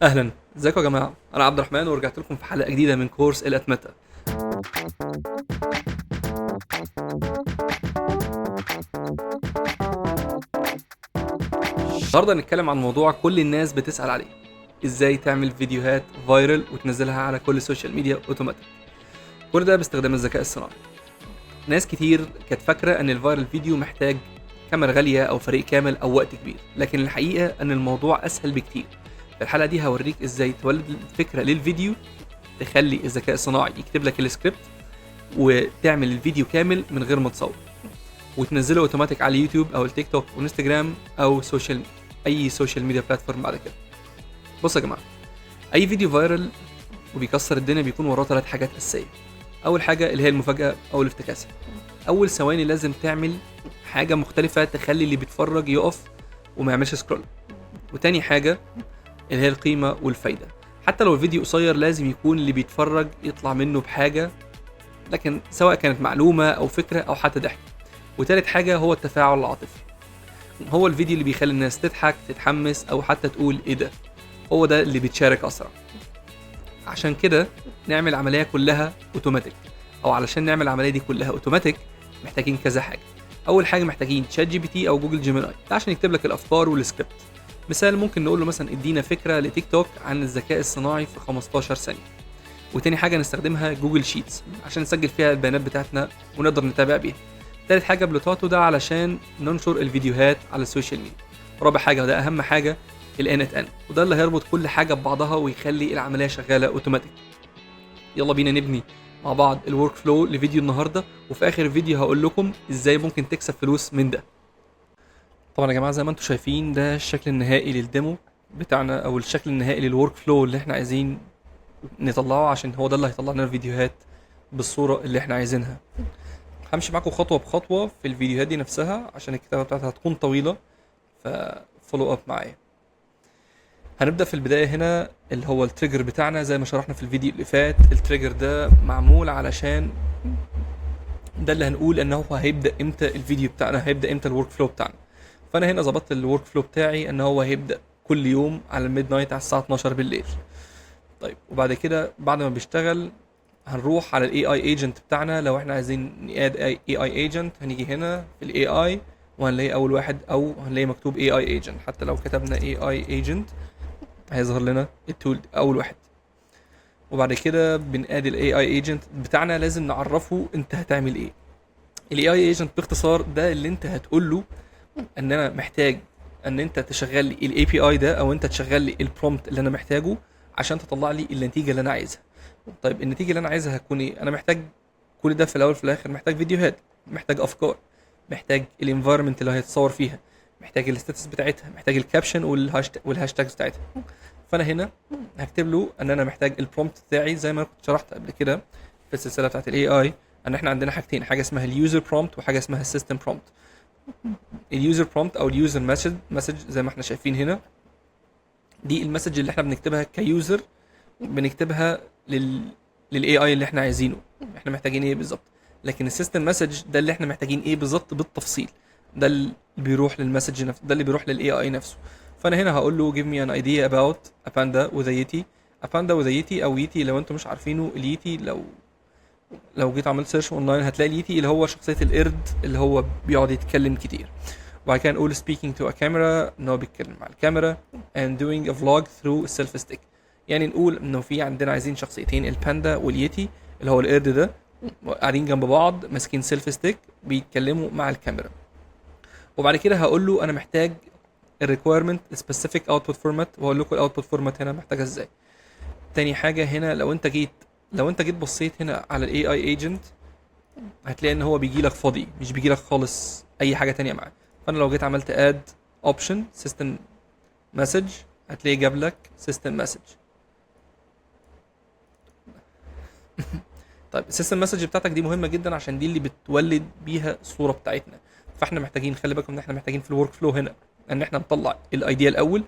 اهلا، ازيكم يا جماعه؟ انا عبد الرحمن ورجعت لكم في حلقه جديده من كورس الاتمته. النهارده هنتكلم عن موضوع كل الناس بتسال عليه: ازاي تعمل فيديوهات فايرل وتنزلها على كل السوشيال ميديا اوتوماتيك، كل ده باستخدام الذكاء الصناعي. ناس كتير كانت فاكره ان الفايرل فيديو محتاج كاميرا غاليه او فريق كامل او وقت كبير، لكن الحقيقه ان الموضوع اسهل بكتير. في الحلقه دي هوريك ازاي تولد الفكره للفيديو، تخلي الذكاء الصناعي يكتب لك السكريبت وتعمل الفيديو كامل من غير ما تصور، وتنزله اوتوماتيك على اليوتيوب او التيك توك وانستجرام او اي سوشيال ميديا بلاتفورم بعد كده. بصوا يا جماعه، اي فيديو فايرل وبيكسر الدنيا بيكون وراه 3 حاجات اساسيه. اول حاجه اللي هي المفاجاه او الافتكاسه. اول ثواني لازم تعمل حاجه مختلفه تخلي اللي بيتفرج يقف وما يعملش سكرول. وتاني حاجه اللي هي القيمه والفايده. حتى لو الفيديو قصير لازم يكون اللي بيتفرج يطلع منه بحاجه، لكن سواء كانت معلومه او فكره او حتى ضحك. وتالت حاجه هو التفاعل العاطفي، هو الفيديو اللي بيخلي الناس تضحك تتحمس او حتى تقول ايه ده. هو ده اللي بيتشارك اسرع. عشان كده نعمل العمليه كلها اوتوماتيك، او علشان نعمل العمليه دي كلها اوتوماتيك محتاجين كذا حاجه. اول حاجه محتاجين شات جي بي تي او جوجل جيميناي، ده عشان يكتب لك الافكار والسكريبت. مثال ممكن نقول له مثلا ادينا فكره لتيك توك عن الذكاء الصناعي في 15 ثانيه. وتاني حاجه نستخدمها جوجل شيتس عشان نسجل فيها البيانات بتاعتنا ونقدر نتابع بيها. تالت حاجه بلوتاتو، ده علشان ننشر الفيديوهات على السوشيال ميديا. رابع حاجه وده اهم حاجه ال NetN، وده اللي هيربط كل حاجه ببعضها ويخلي العمليه شغاله اوتوماتيك. يلا بينا نبني مع بعض الورك فلو لفيديو النهارده، وفي اخر الفيديو هقول لكم ازاي ممكن تكسب فلوس من ده. طبعا يا جماعه زي ما انتم شايفين ده الشكل النهائي للديمو بتاعنا، او الشكل النهائي للورك فلو اللي احنا عايزين نطلعه، عشان هو ده اللي هيطلع لنا الفيديوهات بالصوره اللي احنا عايزينها. همشي معاكم خطوه بخطوه في الفيديوهات دي نفسها عشان الكتابه بتاعتها هتكون طويله، ففولو اب معايا. هنبدا في البدايه هنا اللي هو التريجر بتاعنا. زي ما شرحنا في الفيديو اللي فات، التريجر ده معمول علشان ده اللي هنقول ان هو هيبدا امتى الفيديو بتاعنا، هيبدا امتى الورك فلو بتاعنا. فانا هنا ظبطت الورك فلو بتاعي ان هو هيبدا كل يوم على الميد نايت على الساعه 12 بالليل. طيب وبعد كده بعد ما بيشتغل هنروح على الاي اي ايجنت بتاعنا. لو احنا عايزين ناد اي اي ايجنت هنيجي هنا في الاي اي وهنلاقي اول واحد، او هنلاقي مكتوب اي اي ايجنت. حتى لو كتبنا اي اي ايجنت هيظهر لنا التول اول واحد. وبعد كده بنادي الاي اي ايجنت بتاعنا، لازم نعرفه انت هتعمل ايه. الاي اي ايجنت باختصار ده اللي انت هتقول له ان انا محتاج ان انت تشغل لي الاي بي اي ده، او انت تشغل لي البرومبت اللي انا محتاجه عشان تطلع لي النتيجه اللي انا عايزها. طيب النتيجه اللي انا عايزها هتكون ايه؟ انا محتاج كل ده في الاول في الاخر. محتاج فيديوهات، محتاج افكار، محتاج الانفايرمنت اللي هيتصور فيها، محتاج الستاتس بتاعتها، محتاج الكابشن والهاشتاجز بتاعتها. فانا هنا هكتب له ان انا محتاج البرومبت بتاعي زي ما أنا كنت شرحت قبل كده في السلسله بتاعت الاي اي، ان احنا عندنا حاجتين: حاجه اسمها اليوزر برومبت وحاجه اسمها السيستم برومبت. اليوزر برومبت او اليوزر مسج زي ما احنا شايفين هنا، دي المسج اللي احنا بنكتبها كيوزر، بنكتبها للاي اي اللي احنا عايزينه، احنا محتاجين ايه بالظبط. لكن السيستم مسج ده اللي احنا محتاجين ايه بالظبط بالتفصيل، ده اللي بيروح للمسج نفسه، ده اللي بيروح للاي اي نفسه. فانا هنا هقول له give me an idea about a panda with a yeti. a panda with a yeti او يتي لو انتم مش عارفينه. اليتي لو جيت عملت سيرش اونلاين هتلاقي اليتي اللي هو شخصيه القرد اللي هو بيقعد يتكلم كتير. وبعد كده نقول speaking to a camera ان هو بيتكلم مع الكاميرا and doing a vlog through a selfie stick. يعني نقول انه في عندنا عايزين شخصيتين، الباندا واليتي اللي هو القرد ده، قاعدين جنب بعض ماسكين سيلفي ستيك بيتكلموا مع الكاميرا. وبعد كده هقول له انا محتاج الريكويرمنت سبيسيفيك اوتبوت فورمات، وهقول لكم الاوتبوت فورمات هنا محتاجه ازاي. تاني حاجه هنا لو انت جيت بصيت هنا على الاي اي ايجنت هتلاقي ان هو بيجي لك فاضي، مش بيجي لك خالص اي حاجه تانية معاه. فانا لو جيت عملت اد اوبشن سيستم مسج هتلاقيه جاب لك سيستم مسج. طيب السيستم مسج بتاعتك دي مهمه جدا عشان دي اللي بتولد بيها الصوره بتاعتنا. فاحنا محتاجين، خلي بالكم ان احنا محتاجين في الورك فلو هنا ان احنا نطلع الايديا الاول،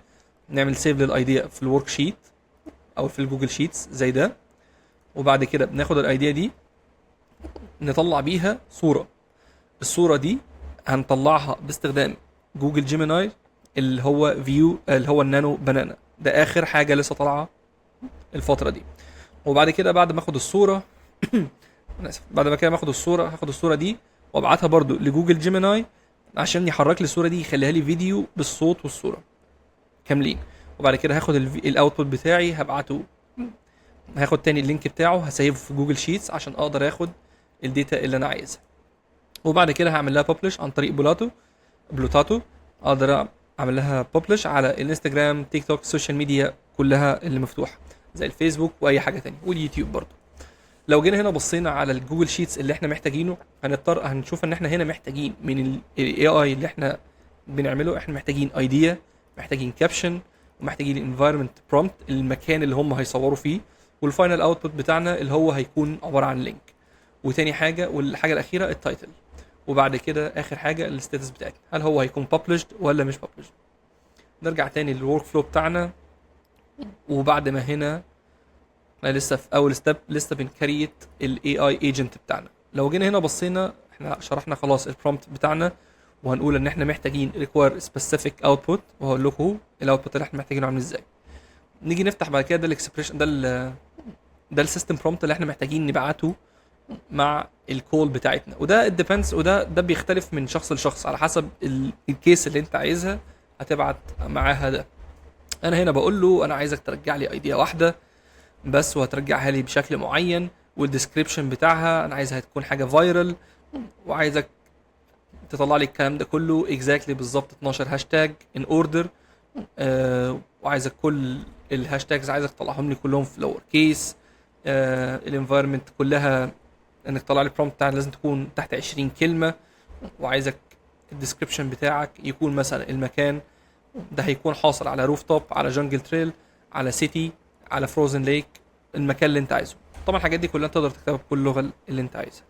نعمل سيف للايديا في الورك شيت او في الجوجل شيتس زي ده. وبعد كده بناخد الايديا دي نطلع بيها صوره. الصوره دي هنطلعها باستخدام جوجل جيميناي اللي هو النانو بنانا. ده اخر حاجه لسه طالعه الفتره دي. وبعد كده بعد ما اخد الصوره انا اسف، بعد ما كده اخد الصوره، هاخد الصوره دي وابعتها برضو لجوجل جيميناي عشان يحرك لي الصوره دي، يخليها لي فيديو بالصوت والصوره كاملين. وبعد كده هاخد الاوتبوت بتاعي هبعته، هاخد تاني اللينك بتاعه هسيبه في جوجل شيتس عشان اقدر اخد الداتا اللي انا عايزها. وبعد كده هعمل لها ببلش عن طريق بلوتاتو، اقدر اعمل لها ببلش على الانستجرام، تيك توك، السوشيال ميديا كلها اللي مفتوحه زي الفيسبوك واي حاجه تانية، واليوتيوب برضو. لو جينا هنا بصينا على الجوجل شيتس اللي احنا محتاجينه، هنشوف ان احنا هنا محتاجين من الاي اي اللي احنا بنعمله، احنا محتاجين ايديا، محتاجين كابشن، ومحتاجين انفايرمنت برومبت، المكان اللي هم هيصوروا فيه، والفاينل اوتبوت بتاعنا اللي هو هيكون عباره عن لينك. وتاني حاجه والحاجه الاخيره التايتل. وبعد كده اخر حاجه الستاتس بتاعتنا، هل هو هيكون published ولا مش published. نرجع تاني للورك فلو بتاعنا. وبعد ما هنا احنا لسه في اول ستيب، لسه بنكريت الاي اي ايجنت بتاعنا. لو جينا هنا بصينا، احنا شرحنا خلاص البرومبت بتاعنا، وهنقول ان احنا محتاجين require specific output، وهقول لكم الاوتبوت اللي احنا محتاجينه عامل ازاي. نيجي نفتح بعد كده ده الاكسبريشن، ده السيستم برومبت اللي احنا محتاجين نبعته مع الكول بتاعتنا. وده الديبندس، وده بيختلف من شخص لشخص على حسب الكيس اللي انت عايزها هتبعت معاها ده. انا هنا بقول له انا عايزك ترجع لي ايديا واحده بس، وهترجعها لي بشكل معين، والديسكريبشن بتاعها انا عايزها تكون حاجه فايرال، وعايزك تطلع لي الكلام ده كله اكزاكتلي بالظبط 12 هاشتاج ان اوردر. وعايزك كل الهاشتاجز عايزك تطلعهم لي كلهم في لور كيس. الانفايرمنت كلها انك تطلع لي برومبت بتاعنا لازم تكون تحت 20 كلمه. وعايزك الديسكريبشن بتاعك يكون مثلا المكان ده هيكون حاصل على روف توب، على جنجل تريل، على سيتي، على فروزن ليك، المكان اللي انت عايزه. طبعا الحاجات دي كلها تقدر تكتبها بكل لغه اللي انت عايزها.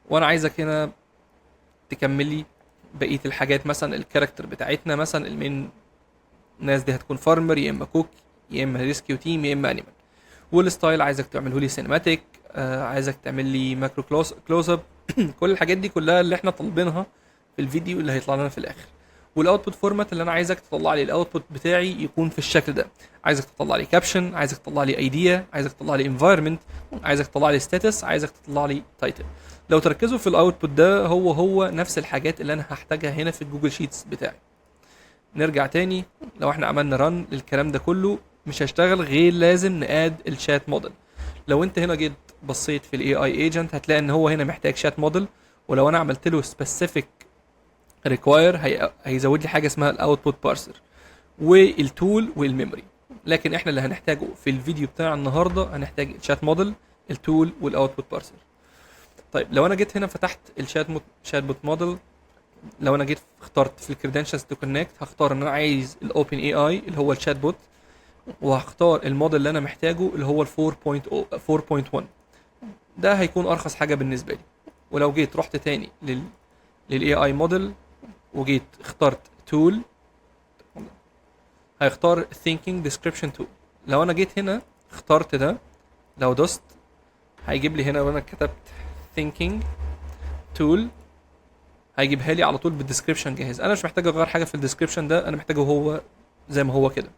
وانا عايزك هنا تكمل لي بقيه الحاجات، مثلا الكاركتر بتاعتنا، مثلا المين الناس دي هتكون فارمر، يا اما كوك، يا اما ريسكيو تيم، يا اما انيمال. والستايل عايزك تعمله لي سينماتيك، عايزك تعمل لي ماكرو كلوز اب كل الحاجات دي كلها اللي احنا طالبينها في الفيديو اللي هيطلع لنا في الاخر. والاوتبوت فورمات اللي انا عايزك تطلع لي الاوتبوت بتاعي يكون في الشكل ده. عايزك تطلع لي كابشن، عايزك تطلع لي ايديا، عايزك تطلع لي انفايرمنت، عايزك تطلع لي ستاتس، عايزك تطلع لي تايتل. لو تركزوا في الاوتبوت ده هو نفس الحاجات اللي انا هحتاجها هنا في الجوجل شيتس بتاعي. نرجع تاني، لو احنا عملنا رن للكلام ده كله مش هيشتغل غير لازم ناد الشات موديل. لو انت هنا جيت بصيت في الاي اي ايجنت هتلاقي ان هو هنا محتاج شات موديل، ولو انا عملت له سبيسيفيك ريكواير هيزود لي حاجه اسمها الاوتبوت بارسر والتول والميموري. لكن احنا اللي هنحتاجه في الفيديو بتاع النهارده هنحتاج الشات موديل، التول، والاوتبوت بارسر. طيب لو انا جيت هنا فتحت شات بوت موديل، لو انا جيت اخترت في الكريدنشالز تو كونكت هختار ان انا عايز الاوبن اي اي اللي هو الشات بوت، وهختار الموديل اللي انا محتاجه اللي هو ال 4.1. ده هيكون ارخص حاجه بالنسبه لي. ولو جيت رحت تاني للاي اي موديل وجيت اخترت تول، هيختار thinking description tool. لو انا جيت هنا اخترت ده، لو دوست هيجيب لي هنا وانا كتبت thinking tool هيجيبها لي على طول بالديسكريبشن جاهز. انا مش محتاج اغير حاجه في الديسكريبشن ده، انا محتاجه هو زي ما هو كده.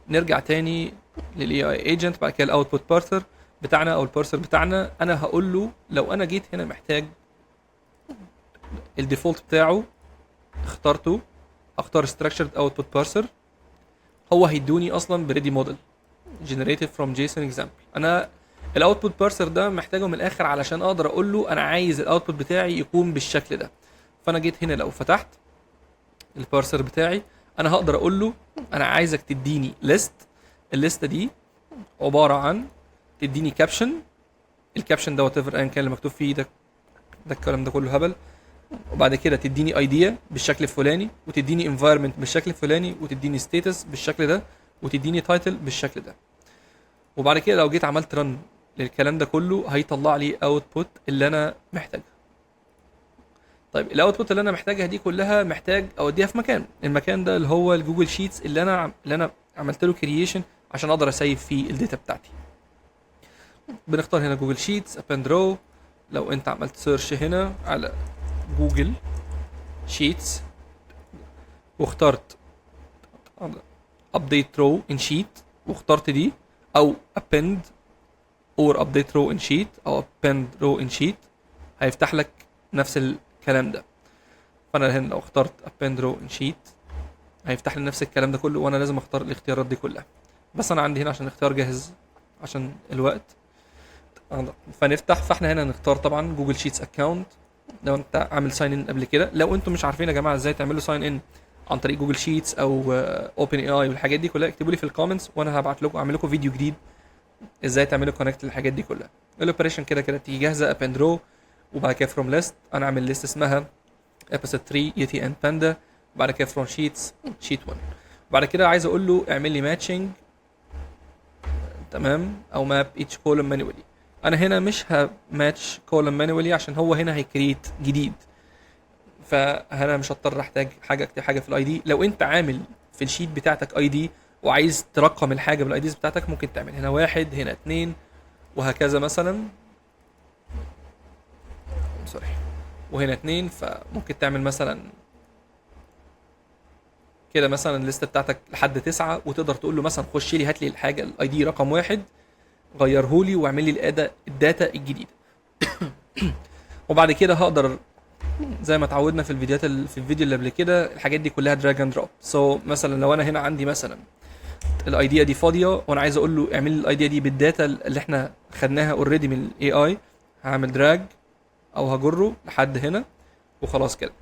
نرجع تاني للاي اي ايجنت، بعد كده الاوتبوت بارسر بتاعنا او البارسر بتاعنا. انا هقول له لو انا جيت هنا محتاج الديفولت بتاعه اخترته، اختار structured output parser، هو هيدوني اصلا بريدي موديل generated from JSON example. انا الاوتبوت بارسر ده محتاجه من الاخر علشان اقدر اقول له انا عايز الاوتبوت بتاعي يكون بالشكل ده. فانا جيت هنا لو فتحت البارسر بتاعي انا هقدر اقول له انا عايزك تديني ليست، الليسته دي عباره عن تديني كابشن، الكابشن ده وات ايفر ايا كان اللي مكتوب فيه ده الكلام ده كله هبل. وبعد كده تديني ايديا بالشكل الفلاني، وتديني انفايرمنت بالشكل الفلاني، وتديني ستاتس بالشكل ده، وتديني تايتل بالشكل ده. وبعد كده لو جيت عملت رن للكلام ده كله هيطلع لي اوتبوت اللي انا محتاجها. طيب الاوتبوت اللي انا محتاجها دي كلها محتاج اوديها في مكان، المكان ده اللي هو الجوجل شيتس اللي انا عملت له كرييشن عشان اقدر اسيف فيه الداتا بتاعتي. بنختار هنا جوجل شيتس ابند رو. لو انت عملت سيرش هنا على جوجل شيتس واخترت update row in sheet واخترت دي، او append or update row in sheet او append row in sheet، هيفتح لك نفس الكلام ده. فانا هنا لو اخترت append row in sheet هيفتح لي نفس الكلام ده كله، وانا لازم اختار الاختيارات دي كلها، بس انا عندي هنا عشان الاختيار جاهز عشان الوقت. فاحنا هنا نختار طبعا جوجل شيتس اكونت لو انت عامل ساين ان قبل كده. لو انتم مش عارفين يا جماعه ازاي تعملوا ساين ان عن طريق جوجل شيتس او اوبن اي اي والحاجات دي كلها، اكتبوا لي في الكومنتس وانا هبعت لكم، اعمل لكم فيديو جديد ازاي تعملوا كونكت للحاجات دي كلها. الاوبريشن كده كده تيجي جاهزه، ابند رو، وبعد كده فروم ليست انا اعمل ليست اسمها ابيسود 3 يتي اند باندا، وبعد كده فروم شيتس شيت 1. وبعد كده عايز اقول له اعمل لي ماتشنج، تمام، او ماب ايتش كولوم مانوالي. انا هنا مش هماتش كولوم مانوالي عشان هو هنا هيكريت جديد، فانا مش هضطر احتاج حاجه اكتب حاجه في الاي دي. لو انت عامل في الشيت بتاعتك اي دي وعايز ترقم الحاجه بالاي ديز بتاعتك، ممكن تعمل هنا واحد، هنا اتنين، وهكذا مثلا، سوري، وهنا اتنين. فممكن تعمل مثلا كده مثلا الليسته بتاعتك لحد 9، وتقدر تقول له مثلا خش لي هات لي الحاجه الاي دي رقم واحد، غيره لي واعمل لي الداتا الجديده. وبعد كده هقدر زي ما اتعودنا في الفيديوهات في الفيديو اللي قبل كده، الحاجات دي كلها دراج اند دروب. مثلا لو انا هنا عندي مثلا الايديا دي فاضيه وانا عايز اقول له اعمل لي الايديا دي بالداتا اللي احنا خدناها اوريدي من الاي اي، هعمل دراج او هجره لحد هنا وخلاص كده،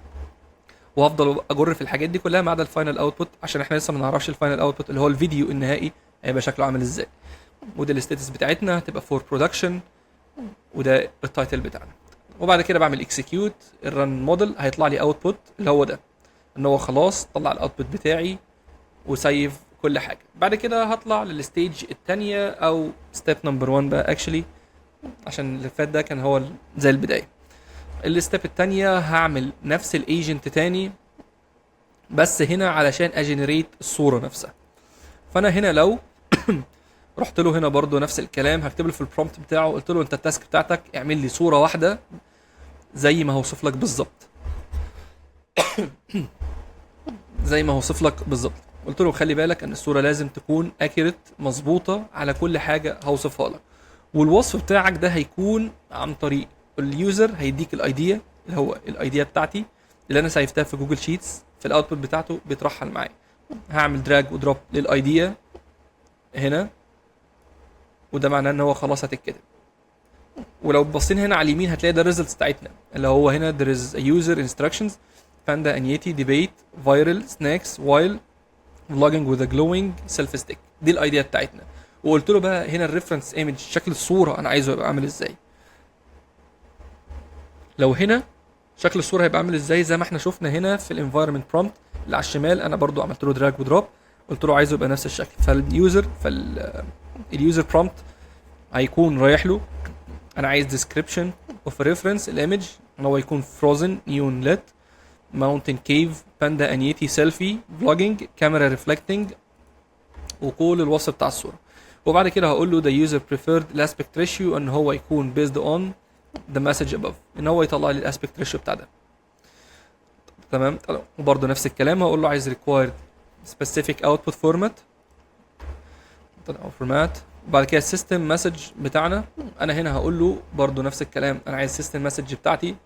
وهفضل اجر في الحاجات دي كلها ما عدا الفاينل اوتبوت، عشان احنا لسه ما نعرفش الفاينل اوتبوت اللي هو الفيديو النهائي هيبقى شكله عامل ازاي. وده الستاتس بتاعتنا هتبقى فور برودكشن، وده التايتل بتاعنا. وبعد كده بعمل اكسكيوت الرن موديل، هيطلع لي اوتبوت اللي هو ده، ان هو خلاص طلع الاوتبوت بتاعي وسيف كل حاجه. بعد كده هطلع للستيج الثانيه او ستيب نمبر 1 بقى اكشلي، عشان اللي فات ده كان هو زي البدايه. الستيب الثانيه هعمل نفس الايجنت تاني، بس هنا علشان اجنريت الصوره نفسها. فانا هنا لو رحت له هنا برضو نفس الكلام، هكتب له في البرومبت بتاعه، قلت له انت التاسك بتاعتك اعمل لي صوره واحده زي ما هوصف لك بالظبط، زي ما هوصف لك بالظبط. قلت له خلي بالك ان الصوره لازم تكون اكيوريت، مظبوطه على كل حاجه هوصفها لك، والوصف بتاعك ده هيكون عن طريق اليوزر هيديك الايديا اللي هو الايديا بتاعتي اللي انا سيفتها في جوجل شيتس، في الاوتبوت بتاعته بيترحل معايا. هعمل دراج ودروب للايديا هنا، وده معناه ان هو خلاص هتتكتب. ولو بصين هنا على اليمين هتلاقي ده الريزلتس بتاعتنا، اللي هو هنا there is a user instructions panda and yeti debate viral snacks while vlogging with a glowing selfie stick. دي الايديا بتاعتنا. وقلت له بقى هنا الريفرنس ايمج، شكل الصوره انا عايزه يبقى عامل ازاي. لو هنا شكل الصوره هيبقى عامل ازاي زي ما احنا شفنا هنا في الانفايرمنت برومبت اللي على الشمال، انا برضو عملت له دراج ودروب، قلت له عايزه يبقى نفس الشكل. اليوزر برومبت هيكون رايح له انا عايز description of reference الايمج ان هو يكون frozen neon lit mountain cave panda and yeti selfie vlogging camera reflecting، وكل الوصف بتاع الصوره. وبعد كده هقول له the user preferred aspect ratio ان هو يكون based on the message above، ان هو يطلع لي الاسبكت ريشيو بتاع ده. تمام. وبرده نفس الكلام هقول له عايز required specific output format او format. وبعد كده السيستم مسج بتاعنا، انا هنا هقول له برضو نفس الكلام، انا عايز السيستم مسج بتاعتي،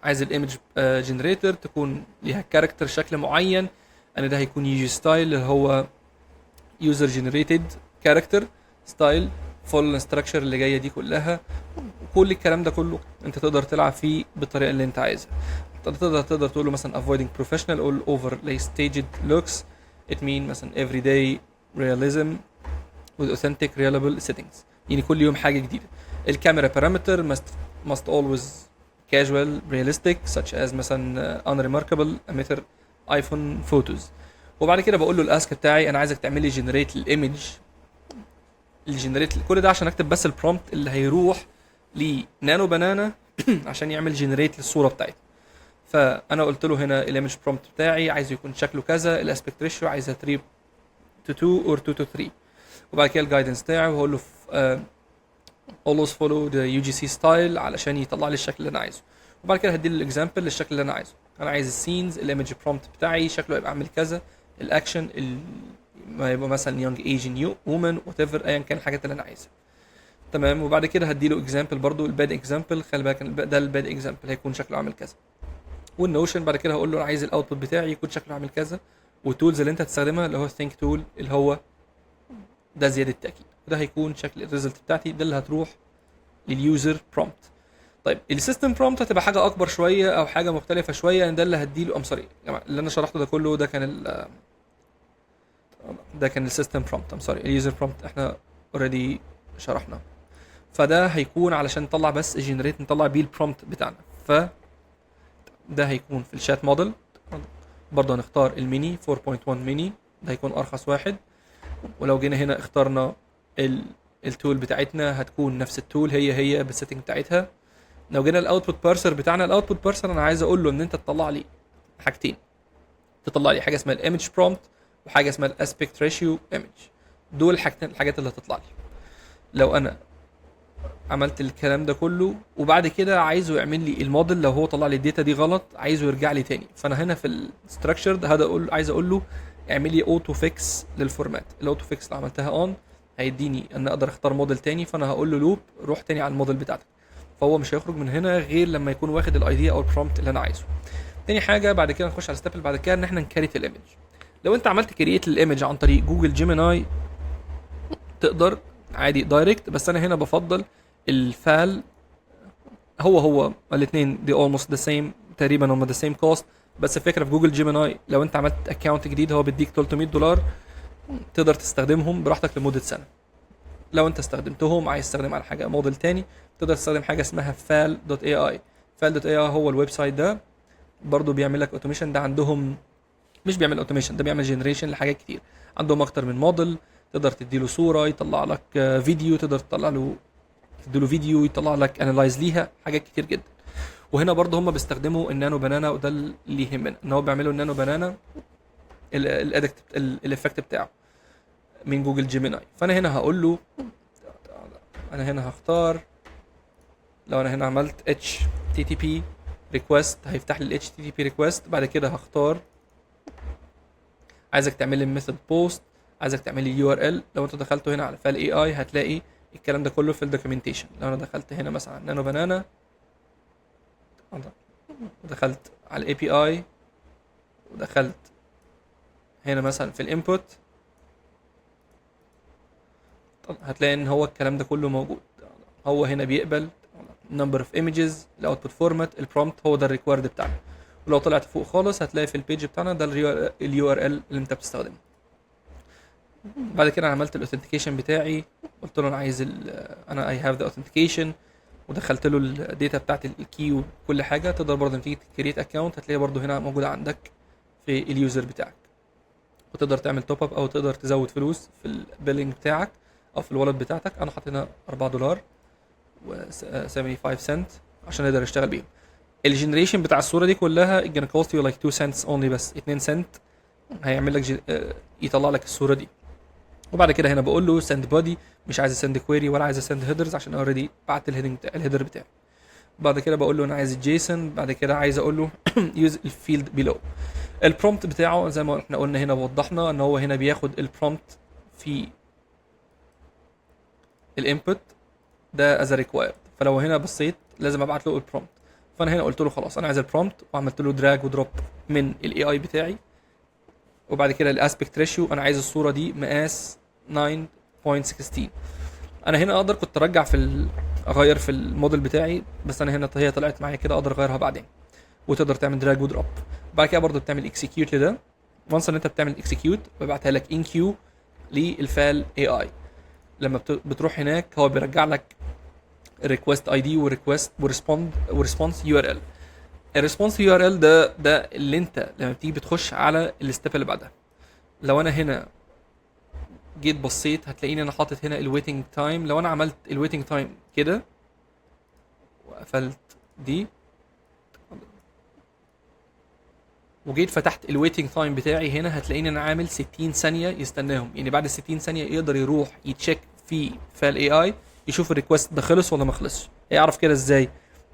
عايز الايمج جنريتور تكون ليها كاركتر شكل معين، انا ده هيكون يجي ستايل اللي هو يوزر جنريتد كاركتر ستايل فول ستراكشر اللي جايه دي كلها. كل الكلام ده كله انت تقدر تلعب فيه بالطريقه اللي انت عايزها. تقدر تقول له مثلا avoiding professional or overly staged looks it mean مثلا everyday realism with authentic reliable settings، يعني كل يوم حاجه جديده. الكاميرا parameter must always casual realistic such as مثلا unremarkable emitter iPhone photos. وبعد كده بقول له الاسك بتاعي انا عايزك تعمل لي جنريت للايمج، الجنريت كل ده عشان اكتب بس البرومبت اللي هيروح لنانو بنانا عشان يعمل جنريت للصوره بتاعتي. فانا قلت له هنا الايمج برومبت بتاعي عايز يكون شكله كذا، الاسبكت ريشيو عايزها 3 to 2 or 2 to 3. وبعد كده الجايدنس بتاعي وهقول له always follow the UGC style علشان يطلع لي الشكل اللي انا عايزه. وبعد كده هدي له الاكزامبل للشكل اللي انا عايزه. انا عايز السينز الايمج برومبت بتاعي شكله هيبقى عامل كذا، الاكشن ما يبقى مثلا يونج ايج نيو وومن وات ايفر، ايا كان الحاجات اللي انا عايزها. تمام. وبعد كده هديله اكزامبل برضو، الباد اكزامبل، خلي بالك ده الباد اكزامبل هيكون شكله عامل كذا. والنوشن بعد كده هقول له انا عايز الاوتبوت بتاعي يكون شكله عامل كذا. والتولز اللي انت هتستخدمها اللي هو ثينك تول، اللي هو ده زياده تاكيد، وده هيكون شكل الريزلت بتاعتي، ده اللي هتروح لليوزر برومبت. طيب السيستم برومبت هتبقى حاجه اكبر شويه او حاجه مختلفه شويه، يعني ده اللي هديله سوري يا جماعه، اللي انا شرحته ده كله ده كان ده كان السيستم برومبت. سوري اليوزر برومبت احنا اوريدي شرحناه. فده هيكون علشان نطلع بس جنريت نطلع بيه البرومبت بتاعنا. ف ده هيكون في الشات موديل. برضه هنختار الميني 4.1 ميني، ده هيكون ارخص واحد. ولو جينا هنا اخترنا التول بتاعتنا هتكون نفس التول هي بالسيتنج بتاعتها. لو جينا الاوتبوت بارسر بتاعنا، الاوتبوت بارسر انا عايز اقول له ان انت تطلع لي حاجتين، تطلع لي حاجه اسمها الايمج برومبت وحاجه اسمها الاسبكت ريشيو ايمج. دول الحاجات اللي هتطلع لي. لو انا عملت الكلام ده كله وبعد كده عايزه يعمل لي الموديل، لو هو طلع لي الداتا دي غلط عايزه يرجع لي تاني، فانا هنا في الستراكشرد هذا عايز اقول له اعمل لي اوتو فيكس للفورمات. الاوتو فيكس لو عملتها اون هيديني ان اقدر اختار موديل تاني، فانا هقول له لوب روح تاني على الموديل بتاعتك، فهو مش هيخرج من هنا غير لما يكون واخد الايديا او البرومبت اللي انا عايزه. تاني حاجه بعد كده نخش على الستيب اللي بعد كده، ان احنا نكريت الايمج. لو انت عملت كرييت الايمج عن طريق جوجل جيميناي تقدر عادي دايركت، بس انا هنا بفضل الفال. هو الاثنين دي اولموست ذا سيم تقريبا، هم ذا سيم كوست. بس الفكره في جوجل جيميناي لو انت عملت اكونت جديد هو بيديك $300 تقدر تستخدمهم براحتك لمده سنه. لو انت استخدمتهم عايز تستخدم على حاجه موديل تاني تقدر تستخدم حاجه اسمها fal.ai. fal.ai هو الويب سايت ده برضو بيعمل لك اوتوميشن. ده عندهم مش بيعمل اوتوميشن، ده بيعمل جنريشن لحاجات كتير. عندهم اكتر من موديل، تقدر تديله صوره يطلع لك فيديو، تقدر تديله فيديو يطلع لك انالايز ليها، حاجات كتير جدا. وهنا برضه هم بيستخدموا النانو بنانا، وده اللي يهمنا ان هو بيعملوا النانو بنانا الافكت بتاعه من جوجل جيميناي. فانا هنا هقول له انا هنا هختار، لو انا هنا عملت HTTP request هيفتح لي HTTP request. بعد كده هختار عايزك تعمل لي ميثود بوست، عايزك تعمل لي URL. لو انت دخلتوا هنا على فال AI هتلاقي الكلام ده كله في الدوكيومنتيشن. لو انا دخلت هنا مثلا على نانو بنانا ودخلت على الاي بي اي ودخلت هنا مثلا في الانبوت، هتلاقي ان هو الكلام ده كله موجود. هو هنا بيقبل number of images، الاوتبوت فورمات، البرومبت، هو ده الريكويرد بتاعنا. ولو طلعت فوق خالص هتلاقي في البيج بتاعنا ده اليو ار ال اللي انت بتستخدمه. بعد كده انا عملت الاوثنتيكيشن بتاعي، قلت له انا عايز انا اي هاف ذا اوثنتيكيشن، ودخلت له الداتا بتاعت الكي وكل حاجه. تقدر برضه لما تيجي تكريت اكونت هتلاقيها برضه هنا موجوده عندك في اليوزر بتاعك، وتقدر تعمل توب اب او تقدر تزود فلوس في البيلينج بتاعك او في الوالد بتاعتك. انا حاطط هنا $4 و75 سنت عشان نقدر نشتغل بيهم. الجنريشن بتاع الصوره دي كلها gonna cost you like 2 cents only، بس 2 سنت هيعمل لك يطلع لك الصوره دي. وبعد كده هنا بقول له send body، مش عايز send query ولا عايز send headers عشان اوريدي بعت الهيدر بتاعي. بعد كده بقول له انا عايز الجيسون. بعد كده عايز اقول له use الفيلد below. البرومبت بتاعه زي ما احنا قلنا هنا وضحنا ان هو هنا بياخد البرومبت في الانبوت ده از ريكوايرد، فلو هنا بصيت لازم ابعت له البرومبت. فانا هنا قلت له خلاص انا عايز البرومبت، وعملت له دراج ودروب من الاي اي بتاعي. وبعد كده الاسبكت ريشيو انا عايز الصوره دي مقاس 9.16. انا هنا اقدر كنت ارجع اغير في الموديل بتاعي، بس انا هنا هي طلعت معايا كده اقدر اغيرها بعدين. وتقدر تعمل دراج ودروب. بعد كده برضو بتعمل اكسكيوت لده. وانس ان انت بتعمل اكسكيوت ببعتها لك ان كيو للفال اي اي. لما بتروح هناك هو بيرجع لك الريكوست اي دي وريكوست وريسبونس يو ار ال. الريسبونس يو ار ال ده اللي انت لما بتيجي بتخش على الستيب اللي بعدها. لو انا هنا جيت بصيت هتلاقيني انا حاطط هنا الويتنج تايم. لو انا عملت الويتنج تايم كده وقفلت دي وجيت فتحت الويتنج تايم بتاعي هنا هتلاقيني انا عامل 60 ثانيه يستناهم. يعني بعد 60 ثانيه يقدر يروح يتشيك في فال اي اي يشوف الريكوست ده خلص ولا ما خلصش. يعرف كده ازاي؟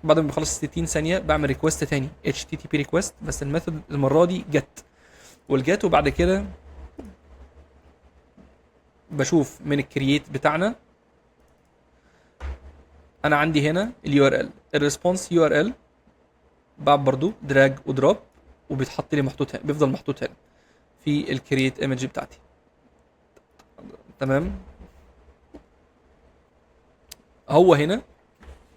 بعد ما بخلص 60 ثانيه بعمل ريكوست تاني HTTP ريكوست، بس الميثود المره دي جت. والجات. وبعد كده بشوف من الكرييت بتاعنا انا عندي هنا اليو ار ال، الريسبونس يو ار ال، بعد برضو دراج ودروب وبيتحط لي محطوط هنا، بيفضل محطوط هنا في الكرييت ايمج بتاعتي. تمام. هو هنا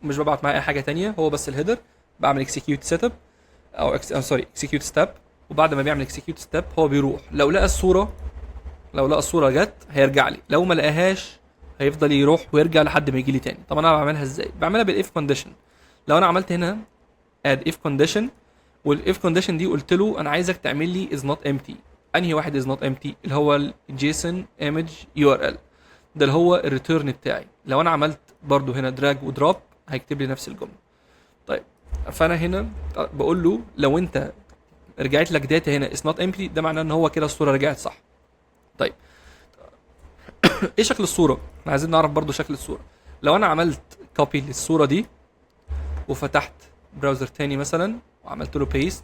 مش ببعت معاه اي حاجه تانية، هو بس الهيدر. بعمل اكسكيوت سيت اب او اكسكيوت ستاب، وبعد ما بيعمل اكسكيوت ستاب هو بيروح لو لقى الصوره جت هيرجع لي، لو ما لقاهاش هيفضل يروح ويرجع لحد ما يجي لي تاني. طب انا بعملها ازاي؟ بعملها بالاف كونديشن. لو انا عملت هنا اد اف كونديشن، والاف كونديشن دي قلت له انا عايزك تعمل لي از نوت امتي. انهي واحد از نوت امتي؟ اللي هو الجيسون ايمج يو ار ال، ده اللي هو الريتيرن بتاعي. لو انا عملت برضو هنا دراج ودروب هيكتب لي نفس الجمله. طيب فانا هنا بقول له لو انت رجعت لك داتا هنا از نوت امتي، ده معناه ان هو كده الصوره رجعت صح. طيب ايه شكل الصوره؟ احنا عايزين نعرف برضو شكل الصوره. لو انا عملت كوبي للصوره دي وفتحت براوزر تاني مثلا وعملت له بيست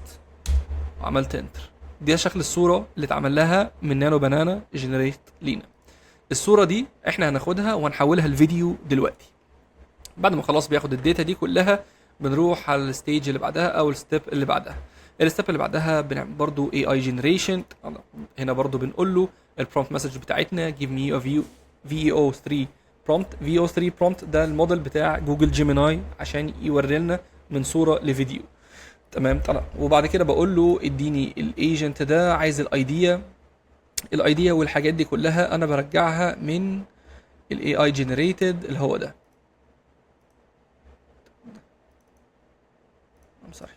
وعملت انتر، دي شكل الصوره اللي اتعمل لها من نانو بنانا جنريت لينا. الصوره دي احنا هناخدها وهنحولها لفيديو دلوقتي. بعد ما خلاص بياخد الداتا دي كلها بنروح على الستيج اللي بعدها او الستيب اللي بعدها. الستيب اللي بعدها بنعمل برضو اي اي جنريشن. هنا برضو بنقول له البرومبت مسج بتاعتنا give me a view VEO3 prompt. VEO3 prompt ده الموديل بتاع جوجل جيميناي عشان يوري لنا من صوره لفيديو. تمام. طبعا وبعد كده بقول له اديني الايجنت ده، عايز الايديا والحاجات دي كلها انا برجعها من الاي اي جنريتد اللي هو ده. سوري.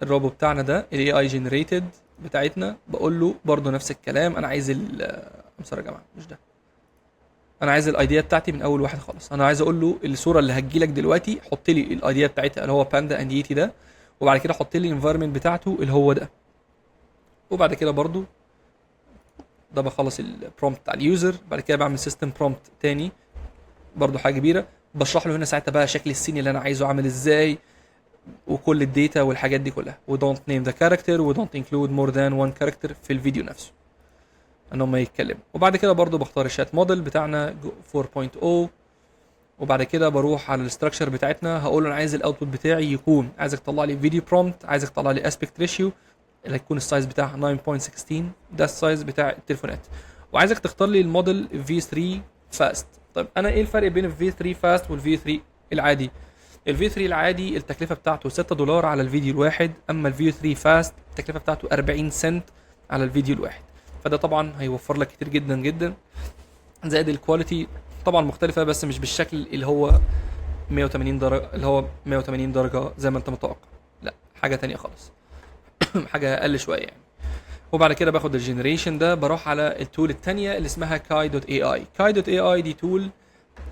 الروبو بتاعنا ده الاي اي جنريتد بتاعتنا، بقول له برضو نفس الكلام. انا عايز سوري يا جماعه مش ده، انا عايز الايديا بتاعتي من اول واحد خالص. انا عايز اقول له الصوره اللي هتجيلك دلوقتي حط لي الايديا بتاعتها اللي هو باندا اند ييتي ده، وبعد كده حط لي الانفايرمنت بتاعته اللي هو ده. وبعد كده برضو ده بخلص البرومبت بتاع اليوزر. بعد كده بعمل سيستم برومبت تاني برضو حاجه كبيره، بشرح له هنا ساعتها بقى شكل السين اللي انا عايزه عامل ازاي وكل الداتا والحاجات دي كلها. و don't name the character و don't include more than one character في الفيديو نفسه ان هم يتكلموا. وبعد كده برضو بختار الشات موديل بتاعنا 4.0. وبعد كده بروح على الاستراكشر بتاعتنا، هقول له انا عايز الاوتبوت بتاعي يكون، عايزك تطلع لي فيديو برومبت، عايزك تطلع لي اسبكت ريشيو اللي هيكون السايز بتاعها 9.16، ده السايز بتاع التليفونات، وعايزك تختار لي الموديل V3 فاست. طيب انا ايه الفرق بين الفي 3 فاست والفي 3 العادي؟ الفي 3 العادي التكلفه بتاعته $6 على الفيديو الواحد، اما الفي 3 فاست التكلفه بتاعته 40 سنت على الفيديو الواحد. فده طبعا هيوفر لك كتير جدا جدا، زائد الكواليتي طبعا مختلفه بس مش بالشكل اللي هو 180 درجه، اللي هو 180 درجه زي ما انت متوقع، لا حاجه تانية خالص حاجه اقل شويه يعني. وبعد كده باخد الجنريشن ده بروح على التول التانية اللي اسمها kai.ai. kai.ai دي تول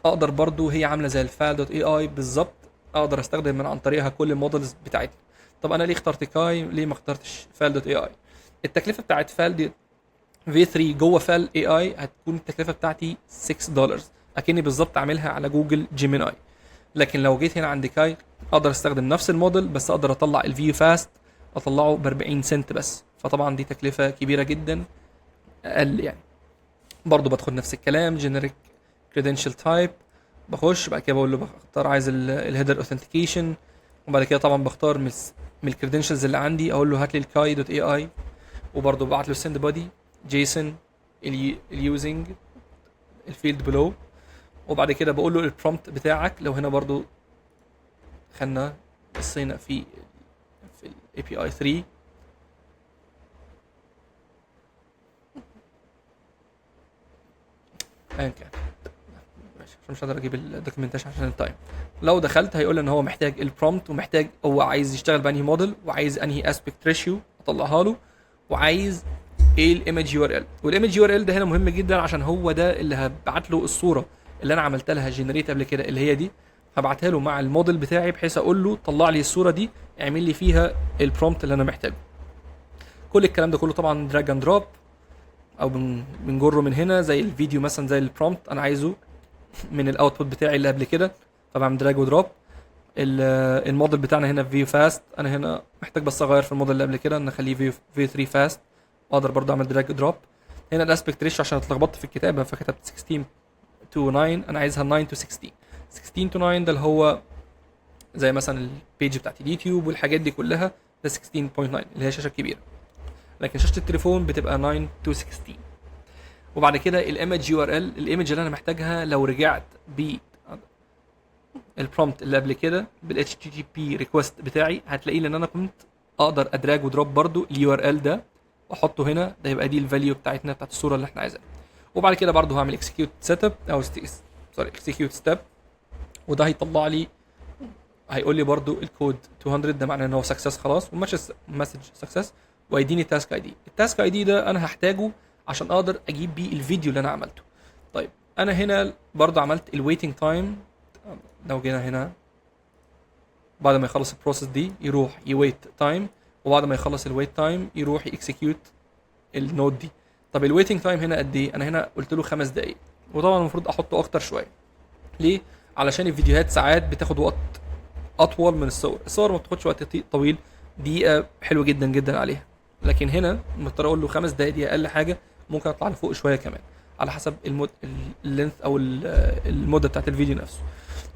اقدر برضو هي عامله زي الفال.ai بالظبط، اقدر استخدم من عن طريقها كل المودلز بتاعتنا. طب انا ليه اخترت كاي ليه ما اخترتش فال.ai؟ التكلفه بتاعت فال دي في 3 جوه فال اي اي هتكون التكلفه بتاعتي $6، اكني بالظبط عاملها على جوجل جيميناي. لكن لو جيت هنا عند كاي اقدر استخدم نفس الموديل بس اقدر اطلع الفيو فاست اطلعه ب 40 سنت بس، فطبعا دي تكلفه كبيره جدا اقل يعني. برضو بدخل نفس الكلام جينيريك كريدنشال تايب، بخش بعد كده بقول له بختار عايز الهيدر اوثنتيكيشن، وبعد كده طبعا بختار من الكريدنشالز اللي عندي اقول له هات لي الكاي دوت اي اي، وبرضه ببعت له سند بودي جيسون اليوزنج الفيلد بلو، وبعد كده بقول له البرومبت بتاعك. لو هنا برضه خلنا بصينا في الاي بي اي 3 ايا كان ماشي عشان مش هقدر اجيب الدوكيومنتيشن عشان التايم. لو دخلت هيقول ان هو محتاج البرومبت ومحتاج هو عايز يشتغل بانهي موديل وعايز انهي اسبكت ريشيو اطلعها له، وعايز ايه الايمج يو ار ال. والايمج يو ار ال ده هنا مهم جدا عشان هو ده اللي هبعت له الصوره اللي انا عملت لها جنريت قبل كده اللي هي دي، هبعتها له مع الموديل بتاعي بحيث اقول له طلع لي الصوره دي اعمل لي فيها البرومبت اللي انا محتاجه. كل الكلام ده كله طبعا دراج اند دروب او بنجره من هنا زي الفيديو مثلا، زي البرومبت انا عايزه من الاوتبوت بتاعي اللي قبل كده، فبعمل دراج ودروب الموديل بتاعنا هنا فيو فاست. انا هنا محتاج بس اغير في الموديل اللي قبل كده ان اخليه فيو 3 فاست، واقدر برضه اعمل دراج دروب. هنا الاسبكت ريشيو عشان اتلخبطت في الكتابه فكتبت 16 to 9، انا عايزها 9 to 16. 16 to 9 ده اللي هو زي مثلا البيج بتاعت اليوتيوب والحاجات دي كلها، ده 16.9 اللي هي الشاشه الكبيره، لكن شاشه التليفون بتبقى 9 to 16. وبعد كده الايمج يو ار ال، الايمج اللي انا محتاجها لو رجعت ب البرومبت اللي قبل كده بالاتش تي تي بي ريكوست بتاعي، هتلاقيه ان انا كنت اقدر ادراج ودروب برضو اليو ار ال ده واحطه هنا، ده يبقى دي الفاليو بتاعتنا بتاعت الصوره اللي احنا عايزينها. وبعد كده برضو هعمل اكسكيوت سيت اب او اكسكيوت ستيب، وده هيطلع لي، هيقول لي برضو الكود 200، ده معناه ان هو سكسس خلاص، ومسج سكسس، وهيديني تاسك اي دي. التاسك اي دي ده انا هحتاجه عشان اقدر اجيب بيه الفيديو اللي انا عملته. طيب انا هنا برضو عملت الويتنج تايم، لو جينا هنا بعد ما يخلص البروسيس دي يروح يويت تايم، وبعد ما يخلص الويت تايم يروح يكسكيوت النود دي. طب الويتنج تايم هنا قد ايه؟ انا هنا قلت له 5 دقايق، وطبعا المفروض احطه اكتر شويه. ليه؟ علشان الفيديوهات ساعات بتاخد وقت اطول من الصور ما بتاخدش وقت طويل، دقيقه حلو جدا جدا عليها. لكن هنا مضطر اقول له 5 دقايق، دي اقل حاجه، ممكن اطلع لفوق شويه كمان على حسب اللينث او المده بتاعت الفيديو نفسه.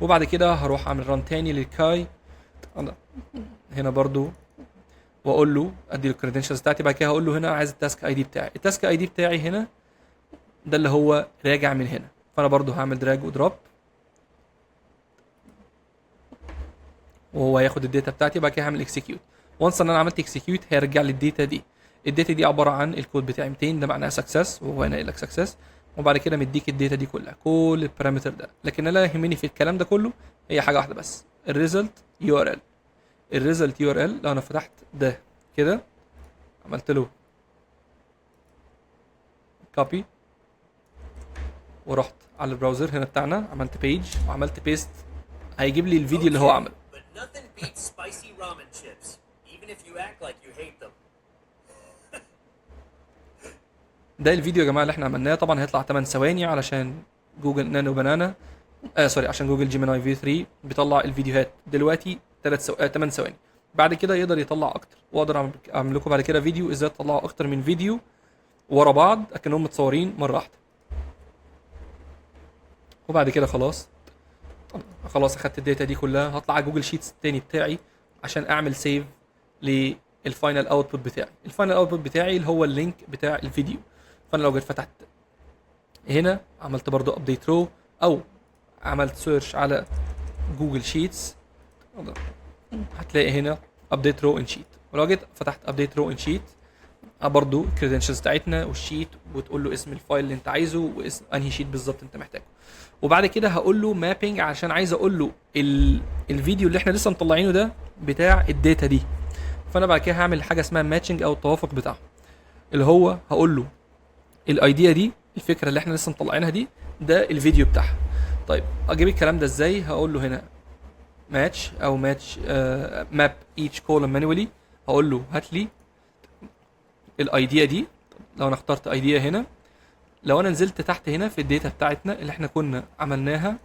وبعد كده هروح اعمل ران تاني للكاي هنا برضو، واقول له ادي الكريدنشالز بتاعتي. بعد كده هقول له هنا عايز التاسك اي دي بتاعي. التاسك اي دي بتاعي هنا ده اللي هو راجع من هنا، فانا برضو هعمل دراج ودروب وهو هياخد الداتا بتاعتي. بعد كده هعمل اكسكيوت. وانس ان انا عملت اكسكيوت هيرجع لي الداتا دي. الداتا دي عباره عن الكود بتاعي 200، ده معناها سكسس، وهو هنا قايل لك سكسس، وبعد كده مديك الداتا دي كلها كل البارامتر ده. لكن اللي يهمني في الكلام ده كله هي حاجه واحده بس، الريزلت يو ار ال. الريزلت يو ار ال لو انا فتحت ده كده عملت له كوبي ورحت على البراوزر هنا بتاعنا، عملت بيج وعملت بيست، هيجيب لي الفيديو اللي هو عمله. ده الفيديو يا جماعه اللي احنا عملناه. طبعا هيطلع 8 ثواني علشان جوجل نانو بنانا، سوري، عشان جوجل جيميناي في 3 بيطلع الفيديوهات دلوقتي 8 ثواني. بعد كده يقدر يطلع اكتر، واقدر اعمل لكم بعد كده فيديو ازاي تطلعوا اكتر من فيديو ورا بعض اكنهم متصورين مره واحده. وبعد كده خلاص اخدت الداتا دي كلها، هطلع على جوجل شيتس التاني بتاعي عشان اعمل سيف للفاينل اوتبوت بتاعي. الفاينل اوتبوت بتاعي اللي هو اللينك بتاع الفيديو. فانا لو جيت فتحت هنا عملت برضو ابديت رو، او عملت سيرش على جوجل شيتس، هتلاقي هنا ابديت رو ان شيت. ولو جيت فتحت ابديت رو ان شيت برضو الكريدنشالز بتاعتنا والشيت، وتقول له اسم الفايل اللي انت عايزه واسم انهي شيت بالظبط انت محتاجه. وبعد كده هقول له مابينج عشان عايز اقول له الفيديو اللي احنا لسه مطلعينه ده بتاع الداتا دي. فانا بعد كده هعمل حاجه اسمها ماتشنج او التوافق بتاعه، اللي هو هقول له الايديا دي، الفكره اللي احنا لسه مطلعينها دي، ده الفيديو بتاعها. طيب اجيب الكلام ده ازاي؟ هقول له هنا ماتش او ماتش ماب ايتش كولوم مانوالي، هقول له هات لي الايديا دي. لو انا اخترت ايديا هنا، لو انا نزلت تحت هنا في الداتا بتاعتنا اللي احنا كنا عملناها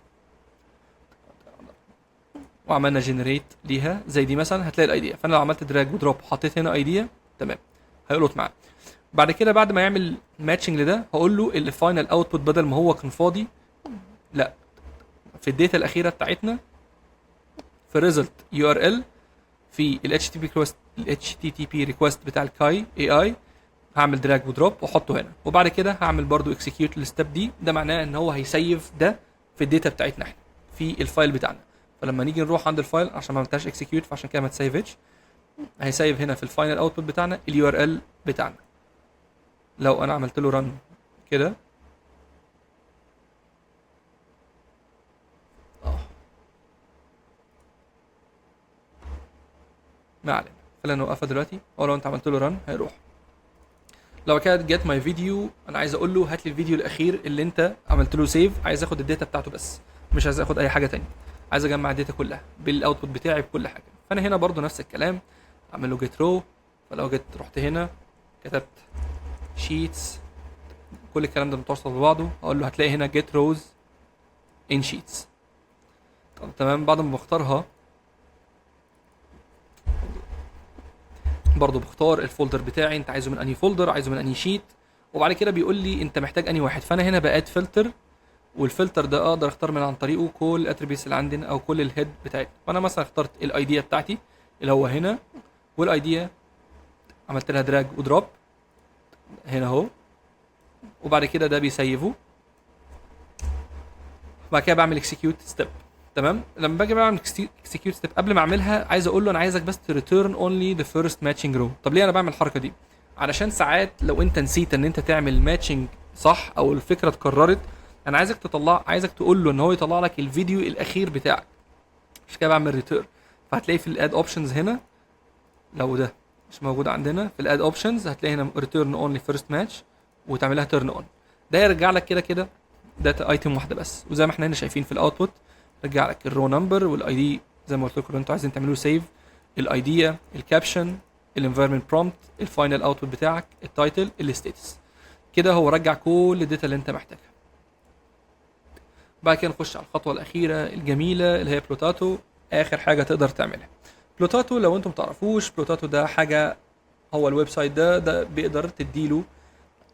وعملنا جنريت ليها زي دي مثلا، هتلاقي الايديا. فانا لو عملت دراج ودروب وحطيت هنا ايديا تمام هيلقط معاه. بعد كده بعد ما يعمل ماتشنج لده هقول له الفاينل اوتبوت بدل ما هو كان فاضي، لا، في الداتا الاخيره بتاعتنا في ريزلت يو ار ال في ال HTTP ريكوست بتاع الكاي اي اي، هعمل دراج ودروب واحطه هنا. وبعد كده هعمل برضو اكسكيوت للستep دي، ده معناه ان هو هيسيف ده في الداتا بتاعتنا احنا في الفايل بتاعنا. فلما نيجي نروح عند الفايل عشان ما عملتهاش اكسكيوت فعشان كده ما تسيفتش، هيسيف هنا في الفاينل اوتبوت بتاعنا اليو ار ال بتاعنا. لو انا عملت له رن كده ما علينا، خلينا نوقفها دلوقتي. او لو انت عملت له رن هيروح. لو كانت جت ماي فيديو، انا عايز اقول له هات لي الفيديو الاخير اللي انت عملت له سيف، عايز اخد الداتا بتاعته بس، مش عايز اخد اي حاجه تانية، عايز اجمع الداتا كلها بالاوتبوت بتاعي بكل حاجه. فانا هنا برضو نفس الكلام، اعمل له جيت رو. فلو جيت رحت هنا كتبت شيتس، كل الكلام ده متوصل ببعضه، اقول له هتلاقي هنا جيت روز ان شيتس. طب تمام. بعد ما بختارها برضو بختار الفولدر بتاعي، انت عايزه من انهي فولدر، عايزه من انهي شيت، وبعد كده بيقول لي انت محتاج انهي واحد. فانا هنا بقيت فلتر، والفلتر ده اقدر اختار من عن طريقه كل الاتريبيوتس اللي عندنا او كل الهيد بتاعتنا. فانا مثلا اخترت الايديا بتاعتي اللي هو هنا، والايديا عملت لها دراج ودروب هنا اهو، وبعد كده ده بيسيفه. بعد كده بعمل اكسكيوت ستيب. تمام. لما باجي بعمل اكسكيوت ستيب قبل ما اعملها عايز اقول له انا عايزك بس تريتيرن اونلي ذا فيرست ماتشنج رو. طب ليه انا بعمل الحركه دي؟ علشان ساعات لو انت نسيت ان انت تعمل ماتشنج صح او الفكره اتكررت، انا عايزك تقول له ان هو يطلع لك الفيديو الاخير بتاعك. مش كده بعمل ريتيرن. فهتلاقي في الاد اوبشنز هنا، لو ده مش موجود عندنا في الاد اوبشنز هتلاقي هنا ريتيرن اونلي فيرست ماتش، وتعملها تيرن اون. ده يرجع لك كده كده داتا ايتم واحده بس، وزي ما احنا هنا شايفين في الاوتبوت رجع لك الرو نمبر والاي دي زي ما قلت لكم. انتوا عايزين تعملوا سيف، الايديا، الكابشن، الانفايرمنت برومبت، الفاينل اوتبوت بتاعك، التايتل، الستاتس. كده هو رجع كل الداتا اللي انت محتاجها. بعد كده نخش على الخطوه الاخيره الجميله اللي هي بلوتاتو، اخر حاجه تقدر تعملها. بلوتاتو لو انتم تعرفوش، بلوتاتو ده حاجه، هو الويب سايت ده بيقدر تديله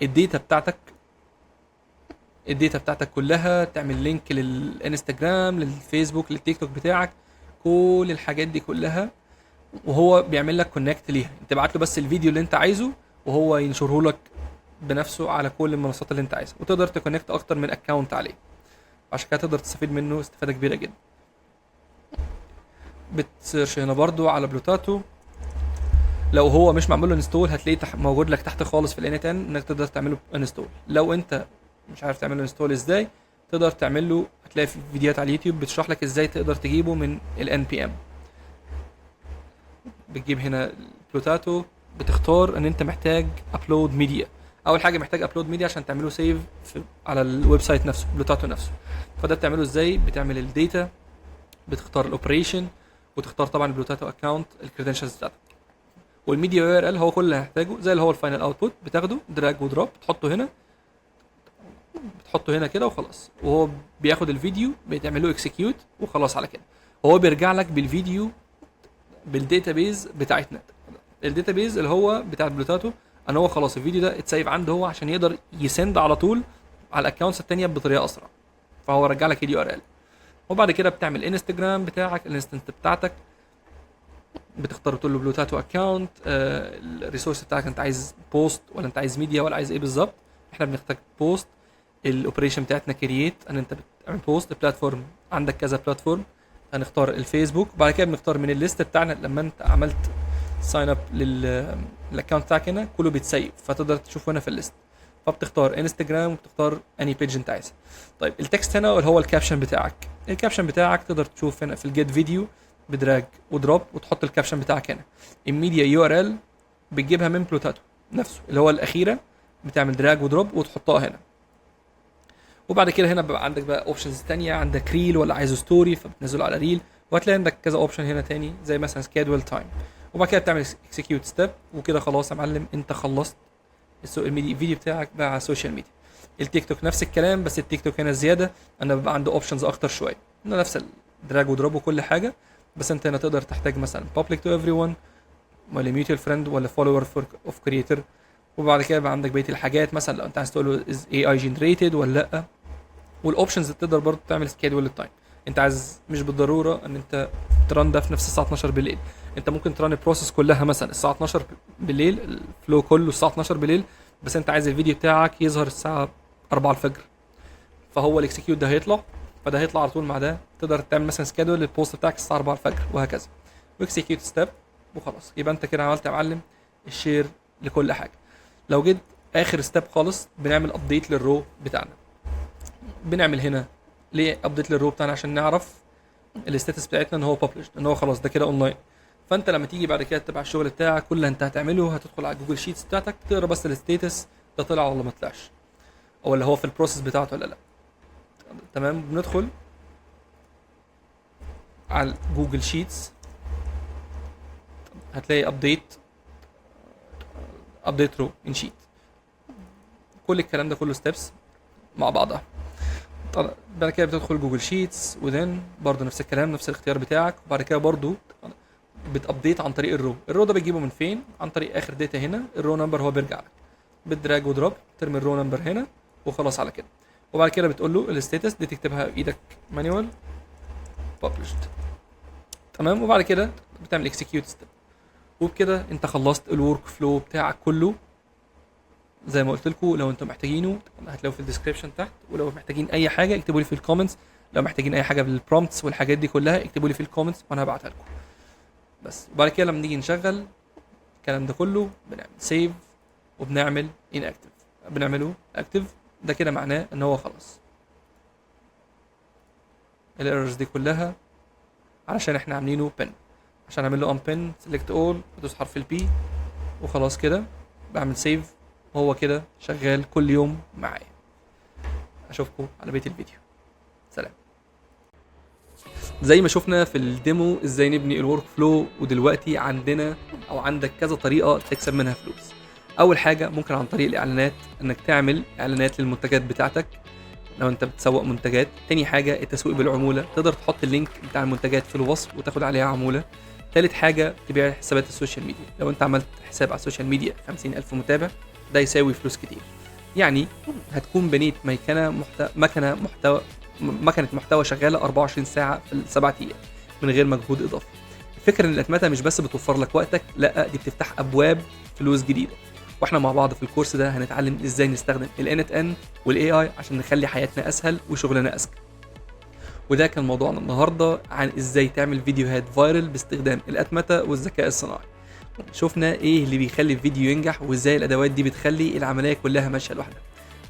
الداتا بتاعتك، كلها، تعمل لينك للانستجرام، للفيسبوك، للتيك توك بتاعك، كل الحاجات دي كلها، وهو بيعمل لك كونكت ليها. انت تبعت له بس الفيديو اللي انت عايزه وهو ينشره لك بنفسه على كل المنصات اللي انت عايزها، وتقدر تكونكت اكتر من اكونت عليه. عشان كده تقدر تستفيد منه استفاده كبيره جدا. بتسيرش هنا برضو على بلوتاتو، لو هو مش معمول له انستول هتلاقيه موجود لك تحت خالص في الانت ان انك تقدر تعمله انستول. لو انت مش عارف تعمله انستول ازاي، تقدر تعمل له، هتلاقي في فيديوهات على اليوتيوب بتشرح لك ازاي تقدر تجيبه من الان بي ام. بتجيب هنا بلوتاتو، بتختار ان انت محتاج ابلود ميديا. اول حاجه محتاج ابلود ميديا عشان تعمله سيف على الويب سايت نفسه بلوتاتو نفسه. فده بتعمله ازاي؟ بتعمل الداتا، بتختار الاوبريشن، وتختار طبعا البلوتاتو اكونت، الكريدنشالز بتاعتك، والميديا يو ار ال هو كل اللي هتحتاجه زي اللي هو الفاينل اوتبوت. بتاخده دراج ودروب، بتحطه هنا كده وخلاص، وهو بياخد الفيديو بيتعمل له اكسكيوت وخلاص على كده. هو بيرجع لك بالفيديو بالداتابيز بتاعتنا، الداتابيز اللي هو بتاع بلوتاتو، ان هو خلاص الفيديو ده اتسيف عنده هو عشان يقدر يسند على طول على الاكونتس التانيه بطريقه اسرع. فهو رجع لك اليو ار ال. وبعد كده بتعمل انستجرام بتاعك، الانستنت بتاعتك، بتختار تقول له بلوتاتو اكونت، الريسورس بتاعك انت عايز بوست ولا انت عايز ميديا ولا عايز ايه بالظبط. احنا بنحتاج بوست. الاوبريشن بتاعتنا كرييت، ان انت بتعمل بوست. البلاتفورم عندك كذا بلاتفورم، هنختار الفيسبوك. بعد كده بنختار من الليست بتاعنا لما انت عملت ساين اب للاكونت بتاعك هنا كله بيتسيف، فتقدر تشوفه هنا في الليست. فبتختار انستجرام وبتختار اني بيج انت عايزها. طيب التكست هنا اللي هو الكابشن بتاعك، تقدر تشوف هنا في الجيت فيديو بدراج ودروب وتحط الكابشن بتاعك هنا. الميديا يو ار ال بتجيبها من بلوتاتو نفسه اللي هو الاخيره، بتعمل دراج ودروب وتحطها هنا. وبعد كده هنا بقى عندك بقى اوبشنز تانية، عندك ريل ولا عايزه ستوري فبتنزله على ريل، وهتلاقي عندك كذا اوبشن هنا تاني زي مثلا سكيدول تايم. وبعد كده بتعمل اكسكيوت ستيب، وكده خلاص يا معلم انت خلصت الفيديو بتاعك بقى على السوشيال ميديا. التيك توك نفس الكلام، بس التيك توك هنا زياده انا بيبقى عنده اوبشنز اكتر شويه، انه نفس الدراج ودروب وكل حاجه، بس انت هنا تقدر تحتاج مثلا public to everyone ولا mutual friend ولا follower of creator. وبعد كده بقى عندك بقيه الحاجات، مثلا لو انت عايز تقول له is AI generated ولا لا. والاوبشنز تقدر برضه تعمل سكيدول للتايم. انت عايز مش بالضروره ان انت تران ده في نفس الساعه 12 بالليل، انت ممكن تران البروسيس كلها مثلا الساعه 12 بالليل، الفلو كله الساعه 12 بالليل، بس انت عايز الفيديو بتاعك يظهر الساعه 4 الفجر. فهو الاكسكيوت ده هيطلع، فده هيطلع على طول مع ده. تقدر تعمل مثلا سكيدول للبوست بتاعك الساعه 4 الفجر وهكذا، واكسكيوت ستيب وخلاص. يبقى انت كده عملت يا معلم الشير لكل حاجه. لو جيت اخر ستيب خالص، بنعمل ابديت للرو بتاعنا. بنعمل هنا ليه ابديت للرو بتاعنا؟ عشان نعرف الستاتس بتاعتنا ان هو ببلش، ان هو خلاص ده كده اونلاين. فانت لما تيجي بعد كده تتابع الشغل بتاعك، كل اللي انت هتعمله هتدخل على جوجل شيتس بتاعتك، تقرا بس الستاتس ده طلع ولا ما طلعش، او اللي هو في البروسيس بتاعته ولا لا. تمام. بندخل على جوجل شيتس، هتلاقي ابديت رو ان شيت. كل الكلام ده كله ستيبس مع بعضها. طبعا بعد كده بتدخل جوجل شيتس، وذن برضه نفس الكلام، نفس الاختيار بتاعك. وبعد كده برضه بتابديت عن طريق الرو ده بتجيبه من فين؟ عن طريق اخر داتا هنا، الرو نمبر هو بيرجع لك، بتدراج ودروب ترمي الرو نمبر هنا وخلاص على كده. وبعد كده بتقول له الستاتس دي تكتبها بايدك مانيوال ببلشد، تمام. وبعد كده بتعمل اكسكيوت ستيب، وبكده انت خلصت الورك فلو بتاعك كله. زي ما قلت لكم لو انتم محتاجينه هتلاقوه في الديسكربشن تحت، ولو محتاجين اي حاجه اكتبوا لي في الكومنتس، لو محتاجين اي حاجه بالبرومبتس والحاجات دي كلها اكتبوا لي في الكومنتس وانا هبعتها لكم بس. وبعد كده لما نيجي نشغل الكلام ده كله بنعمل سيف وبنعمل اناكتيف، بنعمله اكتيف، ده كده معناه ان هو خلاص الايرورز دي كلها علشان احنا عاملينه بن. عشان اعمل له ان سيلكت اول بدوس حرف البي وخلاص كده بعمل سيف، وهو كده شغال كل يوم معايا. اشوفكم على بقية الفيديو، سلام. زي ما شفنا في الديمو ازاي نبني الورك فلو، ودلوقتي عندنا او عندك كذا طريقه تكسب منها فلوس. اول حاجه ممكن عن طريق الاعلانات، انك تعمل اعلانات للمنتجات بتاعتك لو انت بتسوق منتجات. تاني حاجه التسويق بالعموله، تقدر تحط اللينك بتاع المنتجات في الوصف وتاخد عليها عموله. تالت حاجه تبيع حسابات السوشيال ميديا، لو انت عملت حساب على السوشيال ميديا 50,000 متابع ده يساوي فلوس كتير. يعني هتكون بنيت مكنه محتوى شغاله 24 ساعه في السبع ايام من غير مجهود اضافي. الفكره ان الاتمته مش بس بتوفر لك وقتك، لا دي بتفتح ابواب فلوس جديده. واحنا مع بعض في الكورس ده هنتعلم ازاي نستخدم ال NetN والاي اي عشان نخلي حياتنا اسهل وشغلنا اذكى. وده كان موضوعنا النهارده عن ازاي تعمل فيديوهات فايرل باستخدام الاتمته والذكاء الصناعي. شفنا ايه اللي بيخلي الفيديو ينجح، وازاي الادوات دي بتخلي العمليه كلها ماشيه لوحدها.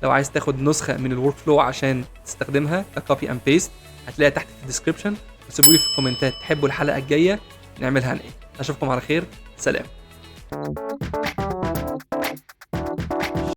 لو عايز تاخد نسخه من الورك فلو عشان تستخدمها ككوبي اند بيست هتلاقيها تحت في الديسكربشن، وسيبوا لي في الكومنتات تحبوا الحلقه الجايه نعملها عن ايه. اشوفكم على خير، سلام.